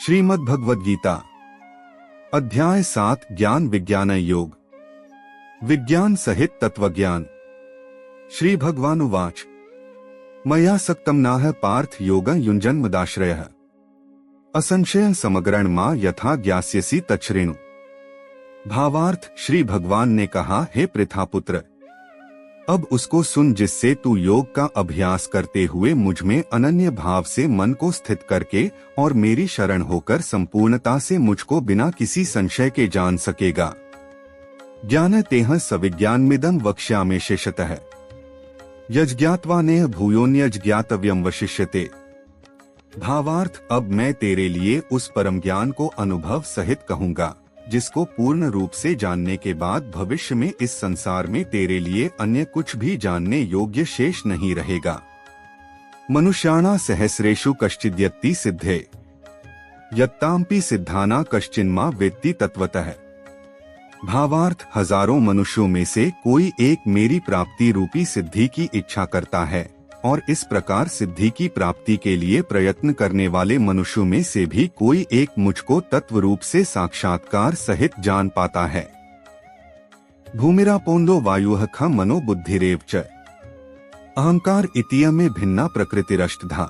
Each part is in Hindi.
श्रीमद् भगवद गीता अध्याय 7 ज्ञान विज्ञान योग विज्ञान सहित तत्वज्ञान। श्री भगवानुवाच मया सक्तं नाह पार्थ योग युञ्जन्मदाश्रयः असंशयं समग्रण मा यथा ज्ञास्यसि तच्छृणु। भावार्थ, श्री भगवान ने कहा, हे पृथापुत्र, अब उसको सुन जिससे तू योग का अभ्यास करते हुए मुझ में अनन्य भाव से मन को स्थित करके और मेरी शरण होकर संपूर्णता से मुझको बिना किसी संशय के जान सकेगा। ज्ञानतेह सविज्ञानमिदं वक्ष्यामि शेषतः यज्ञात्वा नेह भूयोन्यज्ञातव्यं वशिष्यते। भावार्थ, अब मैं तेरे लिए उस परम ज्ञान को अनुभव सहित कहूँगा जिसको पूर्ण रूप से जानने के बाद भविष्य में इस संसार में तेरे लिए अन्य कुछ भी जानने योग्य शेष नहीं रहेगा। मनुष्याणा सहस्रेषु कश्चिद्यत्ति सिद्धे यत्ताम्पि सिद्धाना कश्चिन्मा वेत्ति तत्वतः। भावार्थ, हजारों मनुष्यों में से कोई एक मेरी प्राप्ति रूपी सिद्धि की इच्छा करता है और इस प्रकार सिद्धि की प्राप्ति के लिए प्रयत्न करने वाले मनुष्यों में से भी कोई एक मुझको तत्व रूप से साक्षात्कार सहित जान पाता है। भूमिरापोन्दो वायुः ख मनो बुद्धिरेव च अहंकार इतिय में भिन्ना प्रकृतिरष्टधा।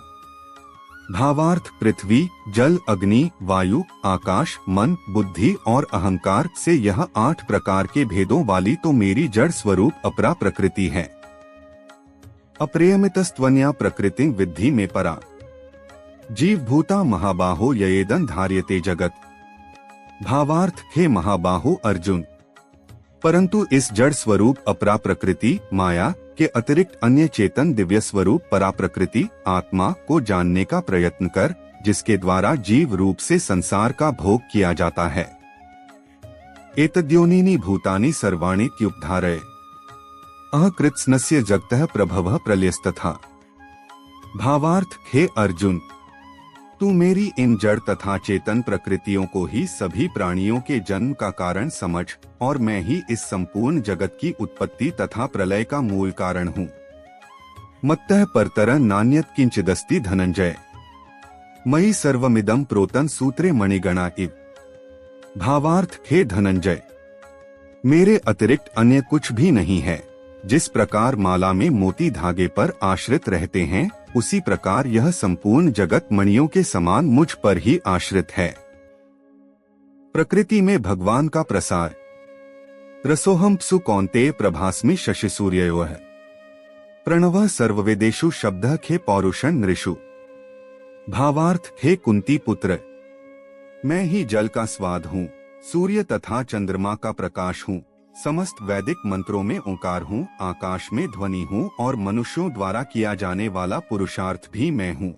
भावार्थ, पृथ्वी, जल, अग्नि, वायु, आकाश, मन, बुद्धि और अहंकार से यह 8 प्रकार के भेदों वाली तो मेरी जड़ स्वरूप अपरा प्रकृति है। अप्रेयमितस्त्वन्या प्रकृति विद्धि में परा जीव भूता महाबाहो ययेदं धार्यते जगत। भावार्थ, हे महाबाहो अर्जुन, परंतु इस जड़ स्वरूप अपरा प्रकृति माया के अतिरिक्त अन्य चेतन दिव्य स्वरूप परा प्रकृति आत्मा को जानने का प्रयत्न कर, जिसके द्वारा जीव रूप से संसार का भोग किया जाता है। एतद्योनीनि भूतानि सर्वाणि त्युपधारय अकृत्स्नस्य जगतः प्रभवः प्रलयस्तथा। भावार्थ, हे अर्जुन, तू मेरी इन जड़ तथा चेतन प्रकृतियों को ही सभी प्राणियों के जन्म का कारण समझ और मैं ही इस संपूर्ण जगत की उत्पत्ति तथा प्रलय का मूल कारण हूँ। मत्तः परतरं नान्यत् किंचिदस्ति धनंजय मयि सर्वमिदं प्रोतं सूत्रे मणिगणा इव। भावार्थ, हे धनंजय, मेरे अतिरिक्त अन्य कुछ भी नहीं है। जिस प्रकार माला में मोती धागे पर आश्रित रहते हैं, उसी प्रकार यह संपूर्ण जगत मणियों के समान मुझ पर ही आश्रित है। प्रकृति में भगवान का प्रसार। रसोहम प्सु कौन्तेय प्रभास्मि शशि सूर्ययोः प्रणवः सर्ववेदेषु शब्दः खे पौरुषं नृषु। भावार्थ, हे कुंती पुत्र, मैं ही जल का स्वाद हूँ, सूर्य तथा चंद्रमा का प्रकाश हूँ, समस्त वैदिक मंत्रों में ओंकार हूँ, आकाश में ध्वनि हूँ और मनुष्यों द्वारा किया जाने वाला पुरुषार्थ भी मैं हूँ।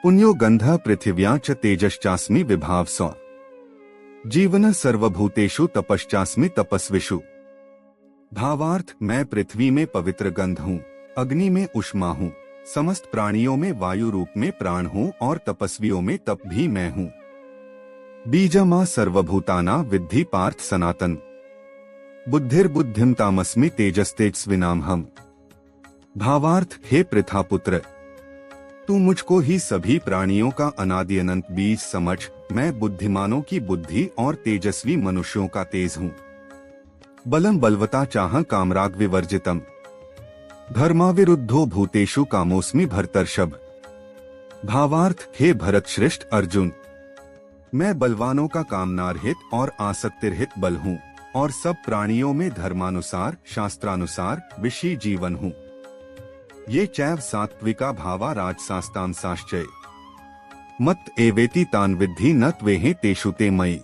पुण्यो गंधः पृथिव्या च तेजश्चास्मि विभाव स्व जीवन सर्वभूतेषु तपश्चास्मि तपस्विषु। भावार्थ, मैं पृथ्वी में पवित्र गंध हूँ, अग्नि में उष्मा हूँ, समस्त प्राणियों में वायु रूप में प्राण हूँ और तपस्वियों में तप भी मैं हूँ। बीजमा सर्वभूताना विद्धि पार्थ सनातन बुद्धिर्बुद्धिम तामस्मि तेजस्तेजस्विनाम हम। भावार्थ, हे पृथापुत्र, तू मुझको ही सभी प्राणियों का अनादि अनंत बीज समझ। मैं बुद्धिमानों की बुद्धि और तेजस्वी मनुष्यों का तेज हूँ। बलम बलवता चाह कामराग विवर्जितम धर्माविरुद्धो भूतेषु कामोस्मि भरतर्षभ। भावार्थ, हे भरत श्रेष्ठ अर्जुन, मैं बलवानों का कामनारहित और आसक्तिरहित बल हूँ और सब प्राणियों में धर्मानुसार शास्त्रानुसार विषयी जीवन हूँ। ये चैव सात्विका भावा राजसास्तांसाश्चय मत एवेति तान विद्धि न त्वेहि तेषु ते मयि।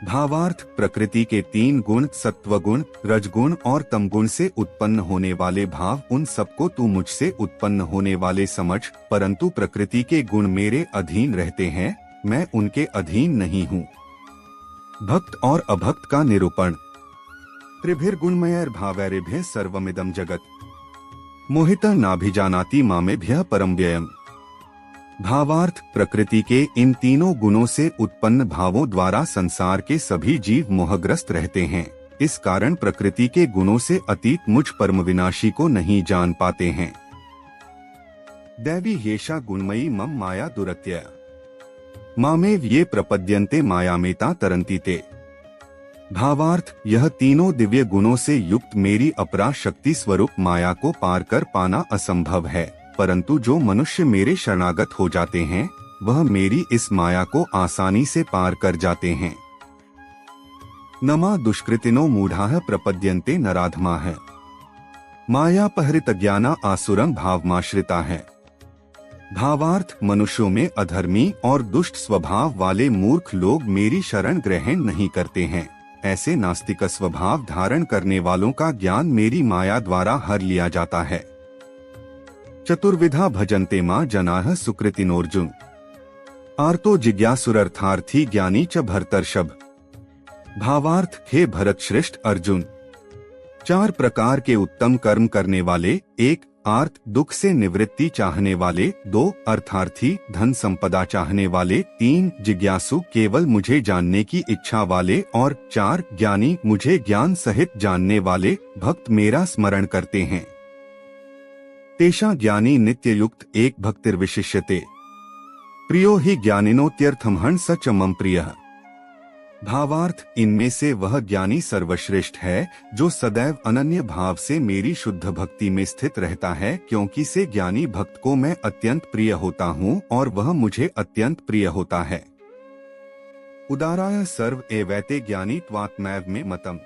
भावार्थ, प्रकृति के 3 गुण सत्वगुण, रजगुण और तमगुण से उत्पन्न होने वाले भाव, उन सबको तू मुझसे उत्पन्न होने वाले समझ, परंतु प्रकृति के गुण मेरे अधीन रहते हैं, मैं उनके अधीन नहीं हूँ। भक्त और अभक्त का निरूपण। त्रिभिर्गुणमयैर्भावैरेभ्यः सर्वमिदं जगत मोहितः नाभिजानाति मामेभ्यः परं व्ययम्। भावार्थ, प्रकृति के इन तीनों गुणों से उत्पन्न भावों द्वारा संसार के सभी जीव मोहग्रस्त रहते हैं। इस कारण प्रकृति के गुणों से अतीत मुझ परम विनाशी को नहीं जान पाते हैं। दैवी येषा गुणमयी मम माया दुरत्यया मामेव ये प्रपद्यन्ते मायामेता तरन्ति ते। भावार्थ, यह तीनों दिव्य गुणों से युक्त मेरी अपरा शक्ति स्वरूप माया को पार कर पाना असंभव है, परंतु जो मनुष्य मेरे शरणागत हो जाते हैं वह मेरी इस माया को आसानी से पार कर जाते हैं। नमा दुष्कृतिनो मूढ़ाः प्रपद्यन्ते नराधमाः। मायापहृत ज्ञाना आसुरं भावमाश्रिता है। भावार्थ, मनुष्यों में अधर्मी और दुष्ट स्वभाव वाले मूर्ख लोग मेरी शरण ग्रहण नहीं करते हैं। ऐसे नास्तिक स्वभाव धारण करने वालों का ज्ञान मेरी माया द्वारा हर लिया जाता है। चतुर्विधा भजन्ते मां जनाः सुकृतिनोर्जुन। आर्तो जिज्ञासुरर्थार्थी ज्ञानी च भरतर्षभ। भावार्थ, हे भरत श्रेष्ठ अर्जुन, 4 प्रकार के उत्तम कर्म करने वाले, 1 आर्त दुख से निवृत्ति चाहने वाले, 2 अर्थार्थी धन संपदा चाहने वाले, 3 जिज्ञासु केवल मुझे जानने की इच्छा वाले और 4 ज्ञानी मुझे ज्ञान सहित जानने वाले भक्त मेरा स्मरण करते हैं। तेषां ज्ञानी नित्य युक्त एक भक्तिर्विशिष्यते। प्रियो ही ज्ञानिनोत्यर्थमहं स च मम प्रियः। भावार्थ, इनमें से वह ज्ञानी सर्वश्रेष्ठ है जो सदैव अनन्य भाव से मेरी शुद्ध भक्ति में स्थित रहता है, क्योंकि से ज्ञानी भक्त को मैं अत्यंत प्रिय होता हूँ और वह मुझे अत्यंत प्रिय होता है। उदाराय सर्व एवैते ज्ञानी त्वात्मैव में मतम।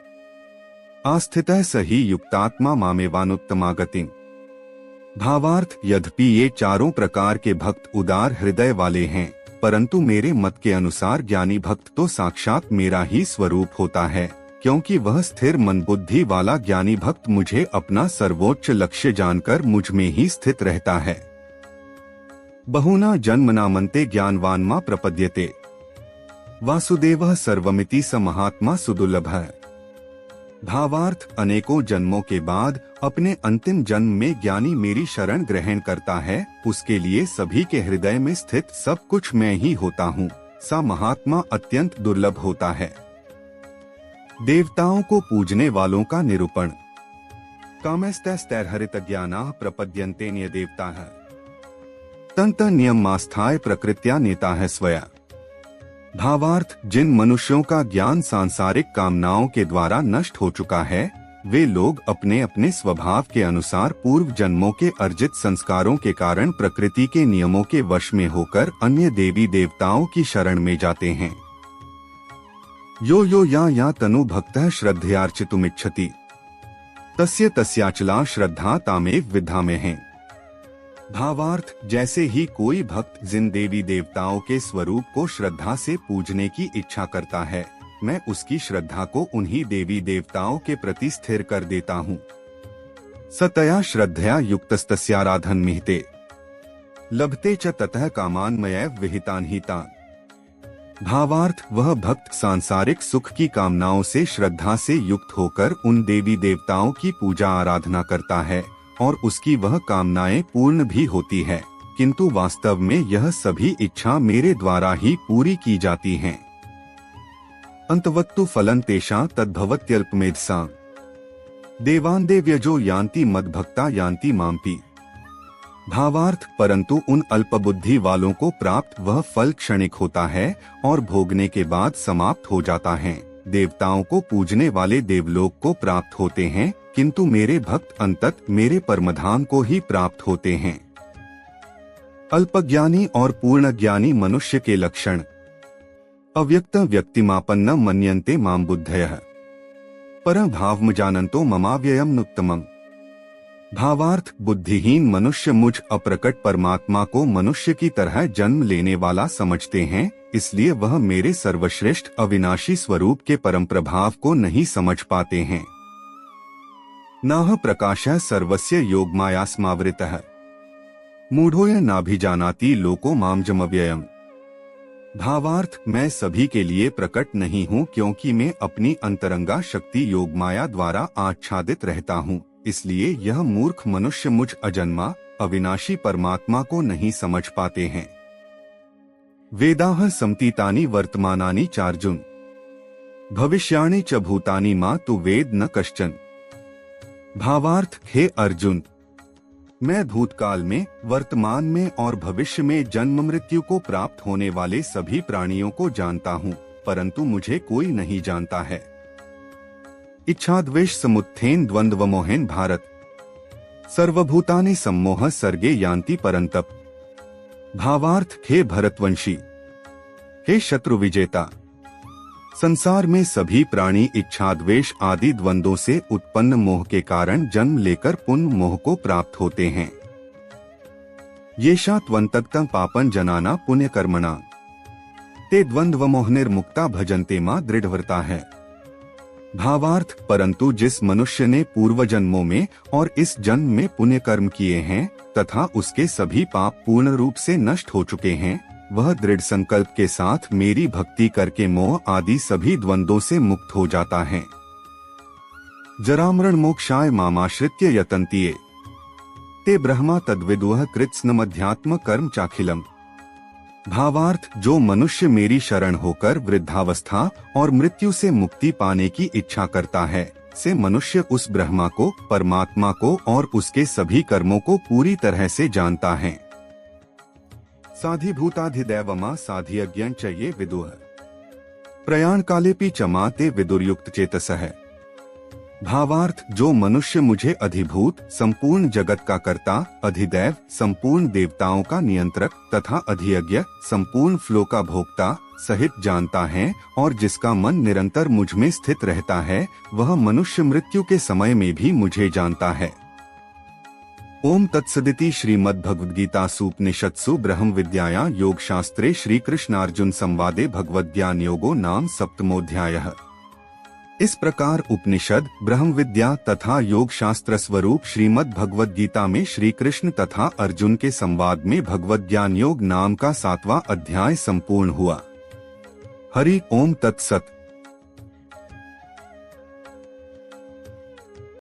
आस्थितः सही युक्तात्मा मामेवानुत्तमागतिम्। भावार्थ, यद्यपि ये चारों प्रकार के भक्त उदार हृदय वाले हैं, परंतु मेरे मत के अनुसार ज्ञानी भक्त तो साक्षात मेरा ही स्वरूप होता है, क्योंकि वह स्थिर मन बुद्धि वाला ज्ञानी भक्त मुझे अपना सर्वोच्च लक्ष्य जानकर मुझ में ही स्थित रहता है। बहुना जन्मनामन्ते ज्ञानवान्मा प्रपद्यते। वासुदेवः सर्वमिति स महात्मा सुदुर्लभः। भावार्थ, अनेकों जन्मों के बाद अपने अंतिम जन्म में ज्ञानी मेरी शरण ग्रहण करता है, उसके लिए सभी के हृदय में स्थित सब कुछ मैं ही होता हूँ। सा महात्मा अत्यंत दुर्लभ होता है। देवताओं को पूजने वालों का निरूपण। कामस्तैस्तैर्हरित ज्ञानाः प्रपद्यन्ते न्यदेवताः। तन्त नियमास्थाय प्रकृत्या नेताः स्वया। भावार्थ, जिन मनुष्यों का ज्ञान सांसारिक कामनाओं के द्वारा नष्ट हो चुका है, वे लोग अपने अपने स्वभाव के अनुसार पूर्व जन्मों के अर्जित संस्कारों के कारण प्रकृति के नियमों के वश में होकर अन्य देवी देवताओं की शरण में जाते हैं। यो या तनु भक्तः श्रद्धयार्चितुमिच्छति तस्य तस्याचला श्रद्धा तामेव विद्धामहे। भावार्थ, जैसे ही कोई भक्त जिन देवी देवताओं के स्वरूप को श्रद्धा से पूजने की इच्छा करता है, मैं उसकी श्रद्धा को उन्हीं देवी देवताओं के प्रति स्थिर कर देता हूँ। सतया श्रद्धया युक्तस्तस्याराधन मिहते लभते च ततः कामान मयैव विहितान हितान। भावार्थ, वह भक्त सांसारिक सुख की कामनाओं से श्रद्धा से युक्त होकर उन देवी देवताओं की पूजा आराधना करता है और उसकी वह कामनाएं पूर्ण भी होती है, किंतु वास्तव में यह सभी इच्छा मेरे द्वारा ही पूरी की जाती हैं। अंतवत्तु फलं तेषां तद्भवत्यल्पमेधसां। देवान् देव्यजो यान्ति मद्भक्ता यान्ति माम्पि। भावार्थ, परंतु उन अल्पबुद्धि वालों को प्राप्त वह फल क्षणिक होता है और भोगने के बाद समाप्त हो जाता है। देवताओं को पूजने वाले देवलोक को प्राप्त होते हैं, किंतु मेरे भक्त अंतत मेरे परमधाम को ही प्राप्त होते हैं। अल्पज्ञानी और पूर्ण ज्ञानी मनुष्य के लक्षण। अव्यक्त व्यक्तिमापन्न मन्यन्ते मां बुद्धयः। परं भावम जानन्तो ममाव्ययम् नुत्तमम्। भावार्थ, बुद्धिहीन मनुष्य मुझ अप्रकट परमात्मा को मनुष्य की तरह जन्म लेने वाला समझते हैं, इसलिए वह मेरे सर्वश्रेष्ठ अविनाशी स्वरूप के परम प्रभाव को नहीं समझ पाते हैं। नाह प्रकाशः सर्वस्य योगमायास्मावृतः। मूढ़ोऽयं नाभिजानाति लोको मामजमव्ययम्। भावार्थ, मैं सभी के लिए प्रकट नहीं हूँ, क्योंकि मैं अपनी अंतरंगा शक्ति योगमाया द्वारा आच्छादित रहता हूँ, इसलिए यह मूर्ख मनुष्य मुझ अजन्मा अविनाशी परमात्मा को नहीं समझ पाते हैं। वेदाः समतीतानि वर्तमानानि चार्जुन। भविष्याणि च भूतानि मा तु वेद न कश्चन। भावार्थ, हे अर्जुन, मैं भूतकाल में, वर्तमान में और भविष्य में जन्म मृत्यु को प्राप्त होने वाले सभी प्राणियों को जानता हूँ, परंतु मुझे कोई नहीं जानता है। इच्छाद्वेष समुत्थेन द्वंद्व मोहेन भारत, सर्वभूतानि सम्मोह सर्गे यान्ति परंतप। भावार्थ, हे भरतवंशी, हे शत्रु विजेता, संसार में सभी प्राणी इच्छाद्वेष आदि द्वंद्वों से उत्पन्न मोह के कारण जन्म लेकर पुण्य मोह को प्राप्त होते हैं। येषा त्वन्तक्तं पापं जनाना पुण्य कर्मणा ते द्वंद्व मोह निर्मुक्ता भजन्ते मां दृढ़व्रता है। भावार्थ, परंतु जिस मनुष्य ने पूर्व जन्मों में और इस जन्म में पुण्य कर्म किए हैं तथा उसके सभी पाप पूर्ण रूप से नष्ट हो चुके हैं, वह दृढ़ संकल्प के साथ मेरी भक्ति करके मोह आदि सभी द्वंद्वों से मुक्त हो जाता है। जरामरण मोक्षाय मामाश्रित्य यतन्ति ये ते ब्रह्मा तद्विदुः कृत्स्नमध्यात्म कर्म चाखिलम। भावार्थ, जो मनुष्य मेरी शरण होकर वृद्धावस्था और मृत्यु से मुक्ति पाने की इच्छा करता है, से मनुष्य उस ब्रह्मा को, परमात्मा को और उसके सभी कर्मों को पूरी तरह से जानता है। साधिभूताधिदैवमा साधियज्ञं च ये विदुः प्रयाण कालेपि चमा ते विदुर्युक्त चेतसः। भावार्थ, जो मनुष्य मुझे अधिभूत, संपूर्ण जगत का कर्ता, अधिदैव, संपूर्ण देवताओं का नियंत्रक तथा अधियज्ञ, संपूर्ण फ्लो का भोक्ता सहित जानता है और जिसका मन निरंतर मुझ में स्थित रहता है, वह मनुष्य मृत्यु के समय में भी मुझे जानता है। ओम तत्सदिति श्रीमद्भगवद्गीतासूपनिषत्सु ब्रह्म विद्यायां योग शास्त्रे श्री कृष्णार्जुन संवादे भगवद्ज्ञान योगो नाम सप्तमोध्यायः। इस प्रकार उपनिषद, ब्रह्म विद्या तथा योग शास्त्र स्वरूप श्रीमद् भगवद गीता में श्री कृष्ण तथा अर्जुन के संवाद में भगवद्ज्ञान योग नाम का 7वां अध्याय संपूर्ण हुआ। हरि ओम तत्सत।